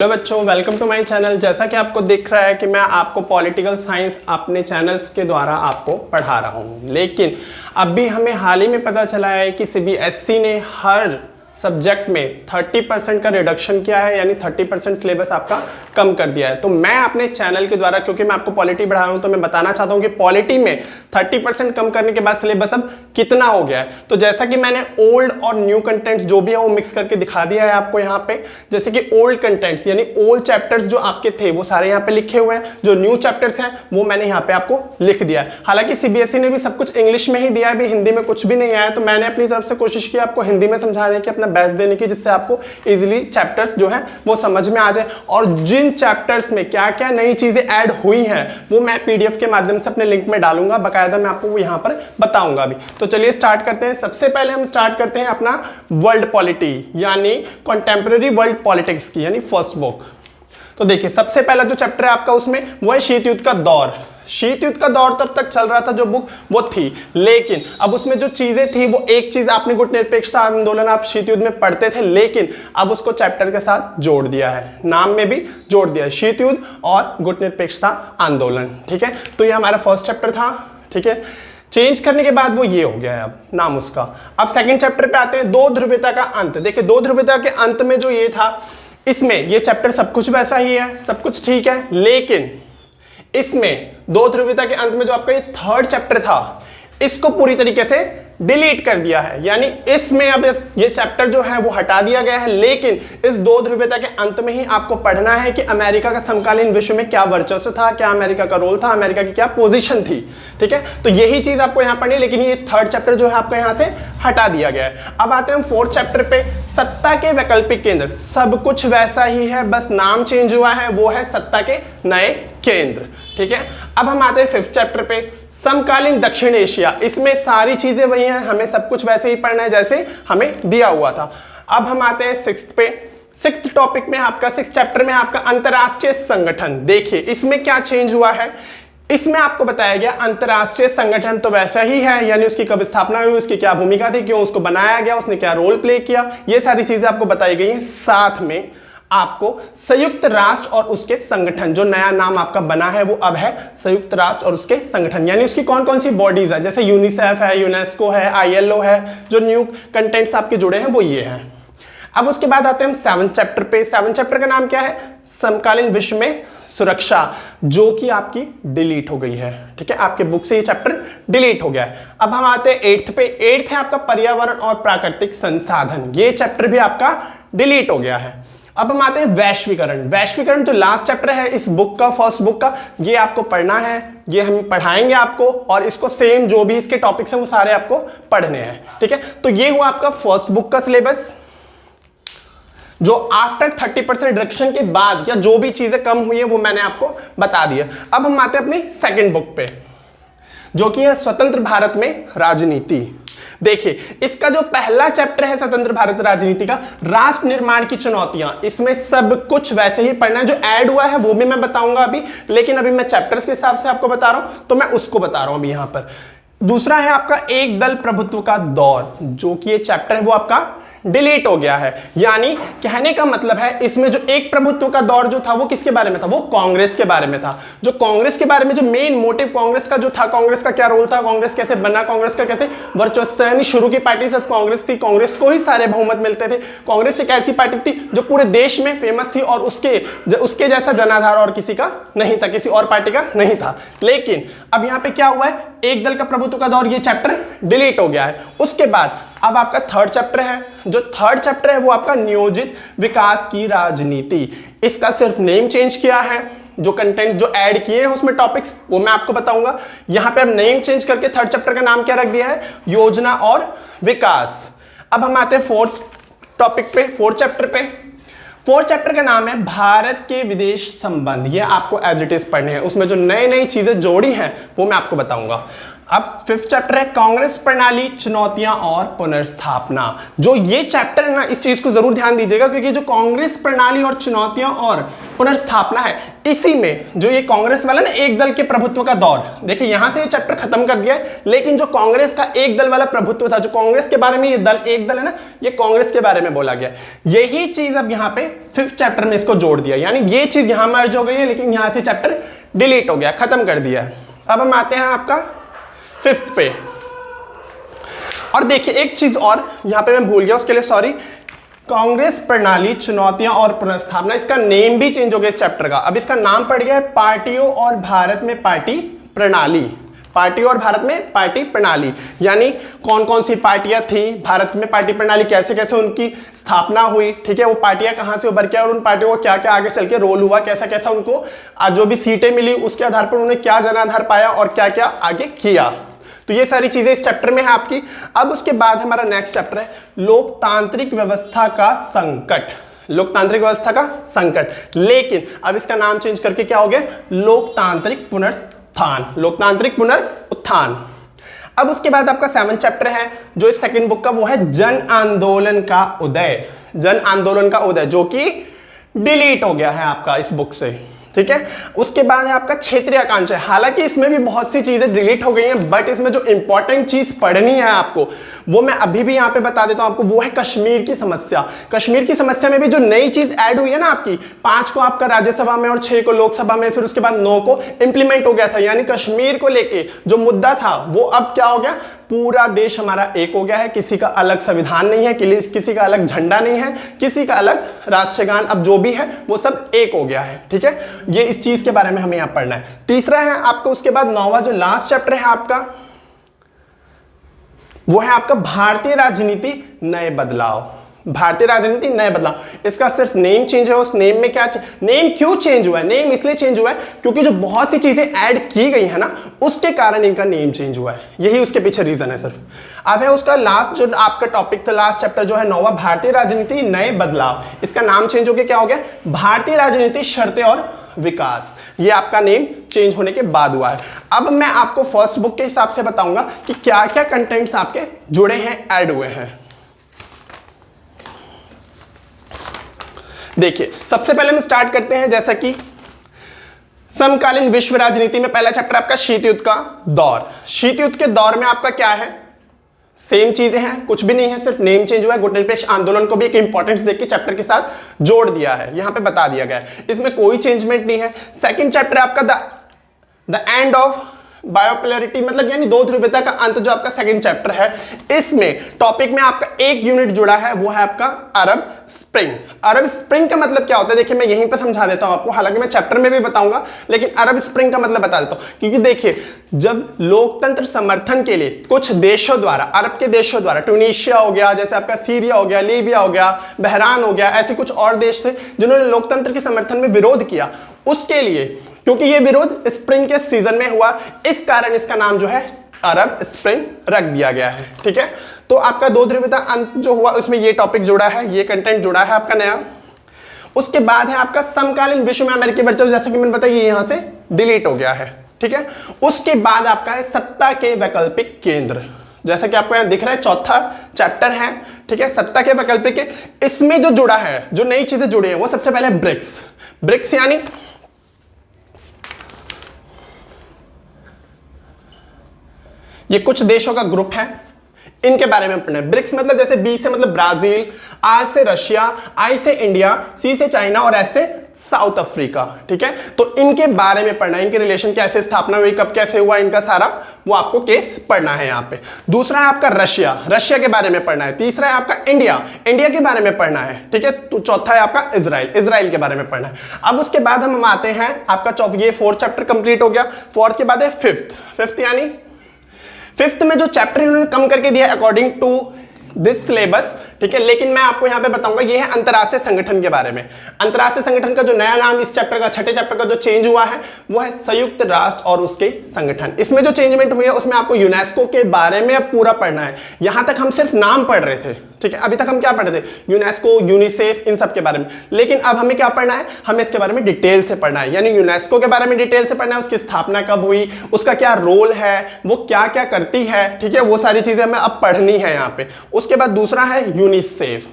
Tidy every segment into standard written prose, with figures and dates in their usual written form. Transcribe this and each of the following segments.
Hello बच्चों, welcome to my channel. जैसा कि आपको दिख रहा है कि मैं आपको पॉलिटिकल साइंस अपने चैनल्स के द्वारा आपको पढ़ा रहा हूं, लेकिन अभी हमें हाल ही में पता चला है कि सीबीएसई ने हर सब्जेक्ट में 30% का रिडक्शन किया है, यानी 30% सिलेबस आपका कम कर दिया है। तो मैं अपने चैनल के द्वारा, क्योंकि मैं आपको पॉलिटी पढ़ा रहा हूं, तो मैं बताना चाहता हूं कि पॉलिटी में 30% कम करने के बाद सिलेबस अब कितना हो गया है। तो जैसा कि मैंने ओल्ड और न्यू कंटेंट्स जो भी है वो मिक्स करके दिखा दिया है आपको यहाँ पे। जैसे कि ओल्ड कंटेंट्स यानी ओल्ड चैप्टर्स जो आपके थे वो सारे यहाँ पे लिखे हुए हैं, जो न्यू चैप्टर्स हैं वो मैंने यहाँ पे आपको लिख दिया है। हालांकि सीबीएसई ने भी सब कुछ इंग्लिश में ही दिया है, भी हिंदी में कुछ भी नहीं आया, तो मैंने अपनी तरफ से कोशिश की आपको हिंदी में समझाने की, अपना बेस्ट देने की, जिससे आपको इजीली चैप्टर्स जो है वो समझ में आ जाए। और जिन चैप्टर्स में क्या क्या नई चीजें ऐड हुई हैं वो मैं पीडीएफ के माध्यम से अपने लिंक में डालूंगा, बाकायदा मैं आपको वो यहाँ पर बताऊंगा भी। तो चलिए स्टार्ट करते हैं। सबसे पहले हम स्टार्ट करते हैं अपना वर्ल्ड पॉलिटी यानी कंटेम्पररी वर्ल्ड पॉलिटिक्स की, यानी फर्स्ट बुक। तो देखिए, सबसे पहला जो चैप्टर है आपका उसमें वो है शीत युद्ध का दौर। शीत युद्ध का दौर तब तक चल रहा था जो बुक वो थी, लेकिन अब उसमें जो चीजें थी वो एक चीज आपने गुटनिरपेक्षता आंदोलन आप शीत युद्ध में पढ़ते थे, लेकिन अब उसको चैप्टर के साथ जोड़ दिया है, नाम में भी जोड़ दिया है, शीत युद्ध और गुटनिरपेक्षता आंदोलन। ठीक है, तो ये हमारा फर्स्ट चैप्टर था। ठीक है, चेंज करने के बाद वो ये हो गया है अब नाम उसका। अब सेकंड चैप्टर पे आते हैं, दो ध्रुवीयता का अंत। देखिए, दो ध्रुवीयता के अंत में जो ये था, इसमें ये चैप्टर सब कुछ वैसा ही है, सब कुछ ठीक है, लेकिन इसमें दो ध्रुवीयता के अंत में जो आपका ये थर्ड चैप्टर था इसको पूरी तरीके से डिलीट कर दिया है। यानी इसमें अब ये चैप्टर जो है वो हटा दिया गया है, लेकिन इस दो ध्रुवीयता के अंत में ही आपको पढ़ना है कि अमेरिका का समकालीन विश्व में क्या वर्चस्व था, क्या अमेरिका का रोल था, अमेरिका की क्या पोजीशन थी। ठीक है, तो यही चीज आपको यहाँ पढ़नी है, लेकिन ये थर्ड चैप्टर जो है आपको यहाँ से हटा दिया गया है। अब आते हैं हम फोर्थ चैप्टर पे, सत्ता के वैकल्पिक केंद्र। सब कुछ वैसा ही है, बस नाम चेंज हुआ है, वो है सत्ता के नए केंद्र। ठीक है, अब हम आते हैं फिफ्थ चैप्टर पे, समकालीन दक्षिण एशिया। इसमें सारी चीजें वही हैं, हमें सब कुछ वैसे ही पढ़ना है जैसे हमें दिया हुआ था। अब हम आते हैं सिक्स्थ पे। सिक्स्थ टॉपिक में आपका, सिक्स्थ चैप्टर में आपका अंतरराष्ट्रीय संगठन। देखिए, इसमें क्या चेंज हुआ है, इसमें आपको बताया गया अंतरराष्ट्रीय संगठन तो वैसा ही है, यानी उसकी कब स्थापना हुई, उसकी क्या भूमिका थी, क्यों उसको बनाया गया, उसने क्या रोल प्ले किया, ये सारी चीजें आपको बताई गई हैं। साथ में आपको संयुक्त राष्ट्र और उसके संगठन, जो नया नाम आपका बना है वो अब है संयुक्त राष्ट्र और उसके संगठन, यानी उसकी कौन कौन सी बॉडीज है, जैसे यूनिसेफ है, यूनेस्को है, आईएलओ है, जो न्यू कंटेंट्स आपके जुड़े हैं वो ये हैं। अब उसके बाद आते हैं हम सेवंथ चैप्टर पे। सेवंथ चैप्टर का नाम क्या है, समकालीन विश्व में सुरक्षा, जो कि आपकी डिलीट हो गई है। ठीक है, आपके बुक से ये चैप्टर डिलीट हो गया है। अब हम आते हैं एट्थ पे। एट्थ है आपका पर्यावरण और प्राकृतिक संसाधन, ये चैप्टर भी आपका डिलीट हो गया है। अब हम आते हैं वैश्वीकरण। वैश्वीकरण जो लास्ट चैप्टर है इस बुक का, फर्स्ट बुक का, ये आपको पढ़ना है, ये हम पढ़ाएंगे आपको, और इसको सेम जो भी इसके टॉपिक्स हैं वो सारे आपको पढ़ने हैं। ठीक है, तो ये हुआ आपका फर्स्ट बुक का सिलेबस, जो आफ्टर 30% रिडक्शन के बाद या जो भी चीजें कम हुई है वो मैंने आपको बता दिया। अब हम आते हैं अपनी सेकंड बुक पे, जो कि है स्वतंत्र भारत में राजनीति। देखिए, इसका जो पहला चैप्टर है स्वतंत्र भारत राजनीति का, राष्ट्र निर्माण की चुनौतियां, इसमें सब कुछ वैसे ही पढ़ना है, जो ऐड हुआ है वो भी मैं बताऊंगा अभी, लेकिन अभी मैं चैप्टर्स के हिसाब से आपको बता रहा हूं, तो मैं उसको बता रहा हूं अभी यहां पर। दूसरा है आपका एक दल प्रभुत्व का दौर, जो कि ये चैप्टर है वो आपका डिलीट हो गया है। यानी कहने का मतलब है, इसमें जो एक प्रभुत्व का दौर जो था वो किसके बारे में था, वो कांग्रेस के बारे में था। जो कांग्रेस के बारे में जो मेन मोटिव कांग्रेस का जो था, कांग्रेस का क्या रोल था, कांग्रेस कैसे बना, कांग्रेस का कैसे वर्चस्व, यानी शुरू की पार्टी सिर्फ कांग्रेस थी, कांग्रेस को ही सारे बहुमत मिलते थे। कांग्रेस एक ऐसी पार्टी थी जो पूरे देश में फेमस थी, और उसके जैसा जनाधार और किसी का नहीं था, किसी और पार्टी का नहीं था। लेकिन अब यहाँ पे क्या हुआ है, एक दल का प्रभुत्व का दौर, ये चैप्टर डिलीट हो गया है। उसके बाद अब आपका थर्ड चैप्टर है, जो थर्ड चैप्टर है वो आपका नियोजित विकास की राजनीति। इसका सिर्फ नेम चेंज किया है, जो कंटेंट्स जो ऐड किए हैं उसमें टॉपिक्स वो मैं आपको बताऊंगा। यहां पे अब नेम चेंज करके थर्ड चैप्टर का नाम क्या रख दिया है, योजना और विकास। अब हम आते हैं फोर्थ टॉपिक पे, फोर्थ चैप्टर पे। फोर्थ चैप्टर का नाम है भारत के विदेश संबंध। ये आपको एज इट इज पढ़ने हैं, उसमें जो नई नई चीजें जोड़ी हैं वो मैं आपको बताऊंगा। अब फिफ्थ चैप्टर है कांग्रेस प्रणाली, चुनौतियां और पुनर्स्थापना। जो ये चैप्टर है ना, इस चीज को जरूर ध्यान दीजिएगा, क्योंकि जो कांग्रेस प्रणाली और चुनौतियां और पुनर्स्थापना है, इसी में जो ये कांग्रेस वाला ना एक दल के प्रभुत्व का दौर, देखिए यहां से ये चैप्टर खत्म कर दिया है, लेकिन जो कांग्रेस का एक दल वाला प्रभुत्व था, जो कांग्रेस के बारे में ये दल एक दल है ना, ये कांग्रेस के बारे में बोला गया, यही चीज अब यहाँ पे फिफ्थ चैप्टर में इसको जोड़ दिया, यानी ये चीज यहां मर्ज हो गई है, लेकिन यहां से चैप्टर डिलीट हो गया, खत्म कर दिया है। अब हम आते हैं आपका फिफ्थ पे, और देखिए एक चीज और यहां पे मैं भूल गया, उसके लिए सॉरी। कांग्रेस प्रणाली, चुनौतियां और पुनर्स्थापना, इसका नेम भी चेंज हो गया इस चैप्टर का। अब इसका नाम पड़ गया है पार्टियों और भारत में पार्टी प्रणाली। पार्टियों और भारत में पार्टी प्रणाली, यानी कौन कौन सी पार्टियां थी भारत में, पार्टी प्रणाली कैसे कैसे उनकी स्थापना हुई, ठीक है, वो पार्टियां कहां से उभर के और उन पार्टियों को क्या क्या आगे चल के रोल हुआ, कैसा कैसा उनको जो भी सीटें मिली उसके आधार पर उन्हें क्या जनाधार पाया और क्या क्या आगे किया। तो ये सारी चीजें इस चैप्टर में है आपकी। अब उसके बाद हमारा नेक्स्ट चैप्टर है लोकतांत्रिक व्यवस्था का संकट। लोकतांत्रिक व्यवस्था का संकट, लेकिन अब इसका नाम चेंज करके क्या हो गया, लोकतांत्रिक पुनरुत्थान। लोकतांत्रिक पुनरुत्थान। अब उसके बाद आपका 7वां चैप्टर है जो इस सेकंड बुक का, वो है जन आंदोलन का उदय। जन आंदोलन का उदय, जो कि डिलीट हो गया है आपका इस बुक से, ठीक है। उसके बाद है आपका क्षेत्रीय आकांक्षा। हालांकि इसमें भी बहुत सी चीजें डिलीट हो गई हैं, बट इसमें जो इंपॉर्टेंट चीज पढ़नी है आपको, वो मैं अभी भी यहां पे बता देता हूं आपको, वो है कश्मीर की समस्या। कश्मीर की समस्या में भी जो नई चीज ऐड हुई है ना आपकी, 5 को आपका राज्यसभा में और 6 को लोकसभा में, फिर उसके बाद 9 को इंप्लीमेंट हो गया था, यानी कश्मीर को लेके जो मुद्दा था वो अब क्या हो गया, पूरा देश हमारा एक हो गया है। किसी का अलग संविधान नहीं है, किसी का अलग झंडा नहीं है, किसी का अलग राष्ट्रगान, अब जो भी है वो सब एक हो गया है, ठीक है। ये इस चीज के बारे में हमें यहां पढ़ना है। तीसरा है आपको उसके बाद 9वां जो लास्ट चैप्टर है आपका, वो है आपका भारतीय राजनीति नए बदलाव। भारतीय राजनीति नए बदलाव, इसका सिर्फ नेम चेंज है। उस नेम में क्या नेम क्यों चेंज हुआ है, नेम इसलिए चेंज हुआ है क्योंकि जो बहुत सी चीजें ऐड की गई है ना, उसके कारण इनका नेम चेंज हुआ है, यही उसके पीछे रीजन है सिर्फ। अब है उसका लास्ट जो आपका टॉपिक था, लास्ट चैप्टर जो है 9वां, भारतीय राजनीति नए बदलाव। इसका नाम चेंज होकर क्या हो गया, भारतीय राजनीति शर्तें और विकास। ये आपका नेम चेंज होने के बाद हुआ है। अब मैं आपको फर्स्ट बुक के हिसाब से बताऊंगा कि क्या क्या कंटेंट्स आपके जुड़े हैं, ऐड हुए हैं। देखिए सबसे पहले हम स्टार्ट करते हैं, जैसा कि समकालीन विश्व राजनीति में पहला चैप्टर आपका शीत युद्ध का दौर। शीत युद्ध के दौर में आपका क्या है, सेम चीजें हैं, कुछ भी नहीं है, सिर्फ नेम चेंज हुआ है। गुटनिरपेक्ष आंदोलन को भी एक इंपॉर्टेंस देके चैप्टर के साथ जोड़ दिया है, यहां पे बता दिया गया है, इसमें कोई चेंजमेंट नहीं है। सेकंड चैप्टर आपका द एंड ऑफ बायोपोलैरिटी, मतलब यानी दो ध्रुवीयता का अंत, जो आपका सेकंड चैप्टर है। इसमें टॉपिक में आपका एक यूनिट जुड़ा है, वो है आपका अरब स्प्रिंग। अरब स्प्रिंग का मतलब क्या होता है, देखिए मैं यहीं पर समझा देता हूं आपको, हालांकि मैं चैप्टर में भी बताऊंगा, लेकिन अरब स्प्रिंग का मतलब बता देता हूं। क्योंकि देखिए जब लोकतंत्र समर्थन के लिए कुछ देशों द्वारा, अरब के देशों द्वारा, ट्यूनीशिया हो गया, जैसे आपका सीरिया हो गया, लीबिया हो गया, बहरान हो गया, ऐसे कुछ और देश थे जिन्होंने लोकतंत्र के समर्थन में विरोध किया, उसके लिए, क्योंकि ये विरोध स्प्रिंग के सीजन में हुआ, इस कारण इसका नाम जो है अरब स्प्रिंग रख दिया गया है, ठीक है। तो आपका दो ध्रुवीयता अंत जो हुआ, उसमें ये टॉपिक जुड़ा है, ये कंटेंट जुड़ा है आपका नया। उसके बाद है आपका समकालीन विश्व में अमेरिकी वर्चस्व, जैसे कि मैंने बताया ये यहां से डिलीट हो गया है, ठीक है। उसके बाद आपका है सत्ता के वैकल्पिक केंद्र, जैसा कि आपको यहां दिख रहा है, चौथा चैप्टर है, ठीक है, सत्ता के वैकल्पिक। इसमें जो जुड़ा है, जो नई चीजें जुड़ी है, वो सबसे पहले ब्रिक्स। ब्रिक्स यानी ये कुछ देशों का ग्रुप है, इनके बारे में पढ़ना है। ब्रिक्स मतलब जैसे बी से मतलब ब्राजील, आर से रशिया, आई से इंडिया, सी से चाइना और एस से साउथ अफ्रीका, ठीक है। तो इनके बारे में पढ़ना है, इनके रिलेशन कैसे स्थापना हुई, कब कैसे हुआ, इनका सारा वो आपको केस पढ़ना है यहाँ पे। दूसरा है आपका रशिया, रशिया के बारे में पढ़ना है। तीसरा है आपका इंडिया, इंडिया के बारे में पढ़ना है, ठीक है। तो चौथा है आपका इजराइल, इजराइल के बारे में पढ़ना है। अब उसके बाद हम आते हैं आपका ये 4th चैप्टर कंप्लीट हो गया। 4th के बाद है 5th यानी 5th में जो चैप्टर इन्होंने कम करके दिया अकॉर्डिंग टू दिस सिलेबस, ठीक है। लेकिन मैं आपको यहां पे बताऊंगा, ये है अंतरराष्ट्रीय संगठन के बारे में। अंतरराष्ट्रीय संगठन का जो नया नाम इस चैप्टर का, छठे चैप्टर का जो चेंज हुआ है, वो है संयुक्त राष्ट्र और उसके संगठन। इसमें जो चेंजमेंट हुई है, उसमें आपको यूनेस्को के बारे में पूरा पढ़ना है। यहां तक हम सिर्फ नाम पढ़ रहे थे, ठीक है, अभी तक हम क्या पढ़े थे, यूनेस्को, यूनिसेफ, इन सब के बारे में। लेकिन अब हमें क्या पढ़ना है, हमें इसके बारे में डिटेल से पढ़ना है, यानी यूनेस्को के बारे में डिटेल से पढ़ना है, उसकी स्थापना कब हुई, उसका क्या रोल है, वो क्या क्या करती है, ठीक है, वो सारी चीजें हमें अब पढ़नी है यहाँ पे। उसके बाद दूसरा है यूनिसेफ,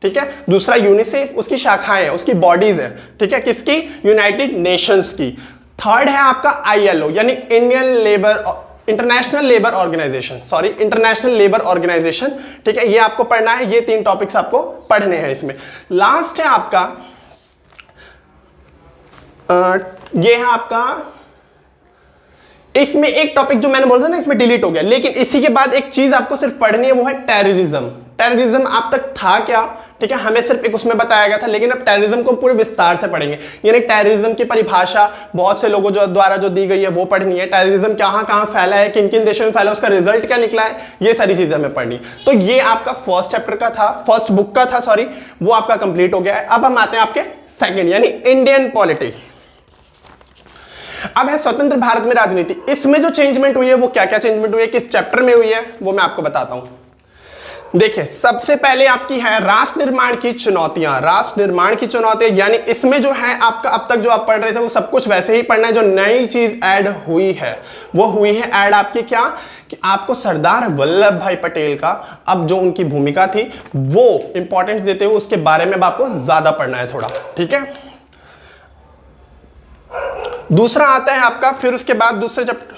ठीक है, दूसरा यूनिसेफ, उसकी शाखाएं हैं, उसकी बॉडीज है, ठीक है, किसकी, यूनाइटेड नेशंस की। थर्ड है आपका ILO, यानी इंटरनेशनल लेबर ऑर्गेनाइजेशन, ठीक है, ये आपको पढ़ना है, ये 3 टॉपिक्स आपको पढ़ने हैं इसमें। लास्ट है आपका ये है आपका, इसमें एक टॉपिक जो मैंने बोला था ना, इसमें डिलीट हो गया, लेकिन इसी के बाद एक चीज आपको सिर्फ पढ़नी है, वो है टेररिज्म। टेररिज्म आप तक था क्या, ठीक है, हमें सिर्फ एक उसमें बताया गया था, लेकिन अब टेररिज्म को पूरे विस्तार से पढ़ेंगे, यानी टेररिज्म की परिभाषा बहुत से लोगों द्वारा जो दी गई है वो पढ़नी है, टेररिज्म कहां कहां फैला है, किन किन देशों में फैला है, उसका रिजल्ट क्या निकला है, ये सारी चीजें हमें पढ़नी। तो ये आपका फर्स्ट बुक का था, सॉरी, वो आपका कंप्लीट हो गया है। अब हम आते हैं आपके सेकेंड, यानी इंडियन पॉलिटी। अब है स्वतंत्र भारत में राजनीति। इसमें जो चेंजमेंट हुई है वो क्या क्या चेंजमेंट हुई है, किस चैप्टर में हुई है, वो मैं आपको बताता हूं। देखिए, सबसे पहले आपकी है राष्ट्र निर्माण की चुनौतियां। राष्ट्र निर्माण की चुनौतियां, यानी इसमें जो है आपका अब तक जो आप पढ़ रहे थे वो सब कुछ वैसे ही पढ़ना है, जो नई चीज ऐड हुई है वो हुई है ऐड आपकी क्या, कि आपको सरदार वल्लभ भाई पटेल का अब जो उनकी भूमिका थी वो इंपॉर्टेंस देते हुए उसके बारे में अब आपको ज्यादा पढ़ना है थोड़ा, ठीक है। दूसरा आता है आपका, फिर उसके बाद दूसरे चैप्टर,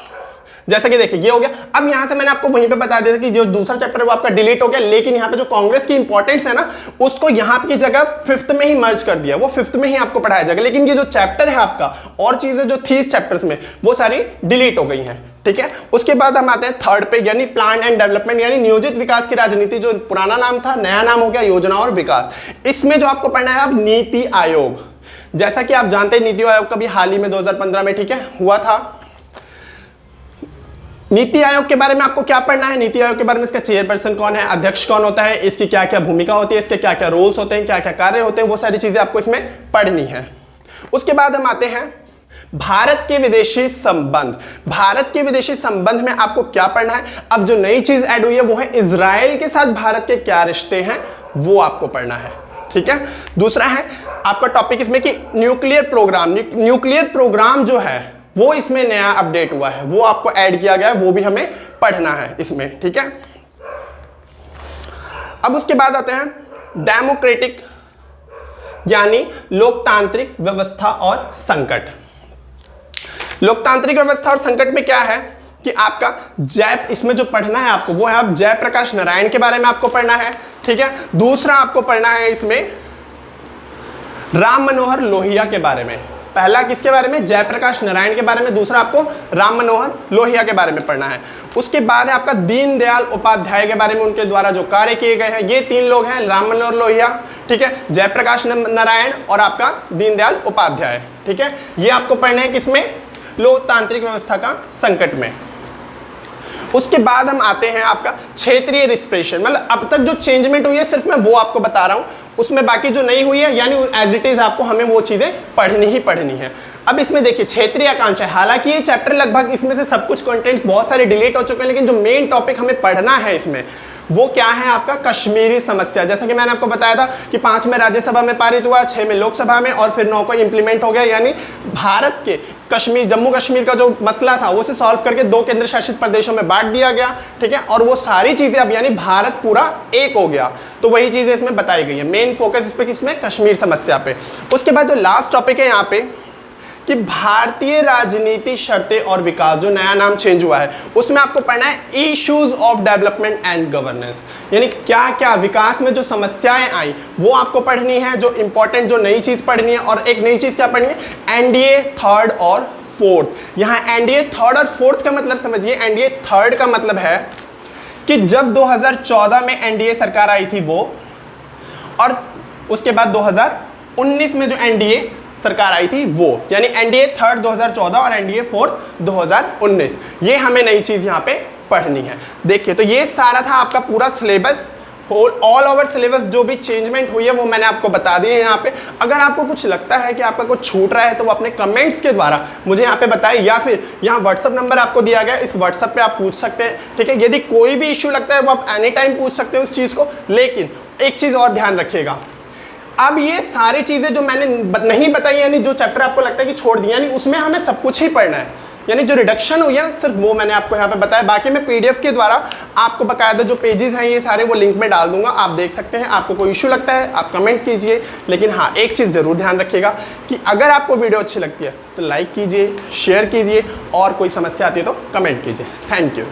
जैसा कि देखिए ये हो गया। अब यहां से मैंने आपको वहीं पे बता दिया था कि जो दूसरा चैप्टर है वो आपका डिलीट हो गया, लेकिन यहां पे जो कांग्रेस की इंपॉर्टेंस है ना, उसको यहां की जगह 5th में ही मर्ज कर दिया, वो 5th में ही आपको पढ़ाया जाएगा। लेकिन ये जो चैप्टर है आपका और चीजें जो थी इस चैप्टर्स में वो सारी डिलीट हो गई हैं, ठीक है। उसके बाद हम आते हैं थर्ड पे, यानी प्लान एंड डेवलपमेंट, यानी नियोजित विकास की राजनीति। जो पुराना नाम था नया नाम हो गया योजना और विकास। इसमें जो आपको पढ़ना है अब नीति आयोग। जैसा कि आप जानते हैं नीति आयोग का भी हाल ही में 2015 में, ठीक है, हुआ था। नीति आयोग के बारे में आपको क्या पढ़ना है, नीति आयोग के बारे में इसका चेयरपर्सन कौन है, अध्यक्ष कौन होता है, इसकी क्या क्या भूमिका होती है, इसके क्या क्या रोल्स होते हैं, क्या क्या कार्य होते हैं, वो सारी चीजें आपको इसमें पढ़नी है। उसके बाद हम आते हैं भारत के विदेशी संबंध। भारत के विदेशी संबंध में आपको क्या पढ़ना है, अब जो नई चीज ऐड हुई है वो है इजराइल के साथ भारत के क्या रिश्ते हैं, वो आपको पढ़ना है, ठीक है। दूसरा है आपका टॉपिक इसमें कि न्यूक्लियर प्रोग्राम जो है वो इसमें नया अपडेट हुआ है, वो आपको ऐड किया गया है, वो भी हमें पढ़ना है इसमें, ठीक है। अब उसके बाद आते हैं डेमोक्रेटिक, यानी लोकतांत्रिक व्यवस्था और संकट। लोकतांत्रिक व्यवस्था और संकट में क्या है कि आपका इसमें जो पढ़ना है आपको वो है आप जयप्रकाश नारायण के बारे में आपको पढ़ना है, ठीक है। दूसरा आपको पढ़ना है इसमें राम मनोहर लोहिया के बारे में। पहला किसके बारे में, जयप्रकाश नारायण के बारे में, दूसरा आपको राम मनोहर लोहिया के बारे में पढ़ना है। उसके बाद है आपका दीनदयाल उपाध्याय के बारे में, उनके द्वारा जो कार्य किए गए हैं। ये 3 लोग हैं, राम मनोहर लोहिया, ठीक है, जयप्रकाश नारायण और आपका दीनदयाल उपाध्याय, ठीक है। ये आपको पढ़ने हैं किसमें, लोकतांत्रिक व्यवस्था का संकट में। उसके बाद हम आते हैं आपका क्षेत्रीय रिस्प्रेशन, मतलब अब तक जो चेंजमेंट हुई है सिर्फ मैं वो आपको बता रहा हूं, उसमें बाकी जो नहीं हुई है यानी एज इट इज आपको हमें वो चीजें पढ़नी ही पढ़नी है। अब इसमें देखिए क्षेत्रीय आकांक्षा, हालांकि ये चैप्टर लगभग इसमें से सब कुछ कंटेंट्स बहुत सारे डिलीट हो चुके हैं, लेकिन जो मेन टॉपिक हमें पढ़ना है इसमें वो क्या है आपका कश्मीरी समस्या। जैसा कि मैंने आपको बताया था कि 5 में राज्यसभा में पारित हुआ, 6 में लोकसभा में और फिर 9 को इंप्लीमेंट हो गया, यानी भारत के कश्मीर, जम्मू कश्मीर का जो मसला था वो उसे सॉल्व करके 2 केंद्र शासित प्रदेशों में बांट दिया गया, ठीक है। और वो सारी चीजें अब यानी भारत पूरा एक हो गया, तो वही चीजें इसमें बताई गई है। मेन फोकस इस पे किसमें, कश्मीर समस्या पे। उसके बाद जो लास्ट टॉपिक है यहाँ पे कि भारतीय राजनीति, शर्तें और विकास, जो नया नाम चेंज हुआ है, उसमें आपको पढ़ना है issues of development and governance, यानी क्या क्या विकास में जो समस्याएं आई वो आपको पढ़नी है, जो इंपॉर्टेंट जो नई चीज पढ़नी है। और एक नई चीज क्या पढ़नी है, एनडीए थर्ड और फोर्थ। यहाँ एनडीए थर्ड और फोर्थ का मतलब समझिए, एनडीए थर्ड का मतलब है कि जब 2014 में एनडीए सरकार आई थी वो, और उसके बाद 2019 में जो एनडीए सरकार आई थी वो, यानी एनडीए थर्ड 2014 और एनडीए फोर्थ 2019, ये हमें नई चीज यहाँ पे पढ़नी है। देखिए तो ये सारा था आपका पूरा सिलेबस ऑल ओवर सिलेबस जो भी चेंजमेंट हुई है वो मैंने आपको बता दी है यहाँ पे। अगर आपको कुछ लगता है कि आपका कुछ छूट रहा है तो वो अपने कमेंट्स के द्वारा मुझे यहाँ पे बताएं, या फिर यहाँ व्हाट्सअप नंबर आपको दिया गया है, इस व्हाट्सअप पे आप पूछ सकते हैं, ठीक है। यदि कोई भी इश्यू लगता है वो आप एनी टाइम पूछ सकते हैं उस चीज़ को। लेकिन एक चीज़ और ध्यान रखिएगा, अब ये सारी चीज़ें जो मैंने नहीं बताई, यानी जो चैप्टर आपको लगता है कि छोड़ दिया, यानी उसमें हमें सब कुछ ही पढ़ना है, यानी जो रिडक्शन हुई है ना सिर्फ वो मैंने आपको यहाँ पे बताया। बाकी मैं पीडीएफ के द्वारा आपको बकायदा जो पेजेस हैं ये सारे वो लिंक में डाल दूंगा, आप देख सकते हैं। आपको कोई इशू लगता है आप कमेंट कीजिए। लेकिन हाँ, एक चीज़ ज़रूर ध्यान रखिएगा कि अगर आपको वीडियो अच्छी लगती है तो लाइक कीजिए, शेयर कीजिए, और कोई समस्या आती है तो कमेंट कीजिए। Thank you.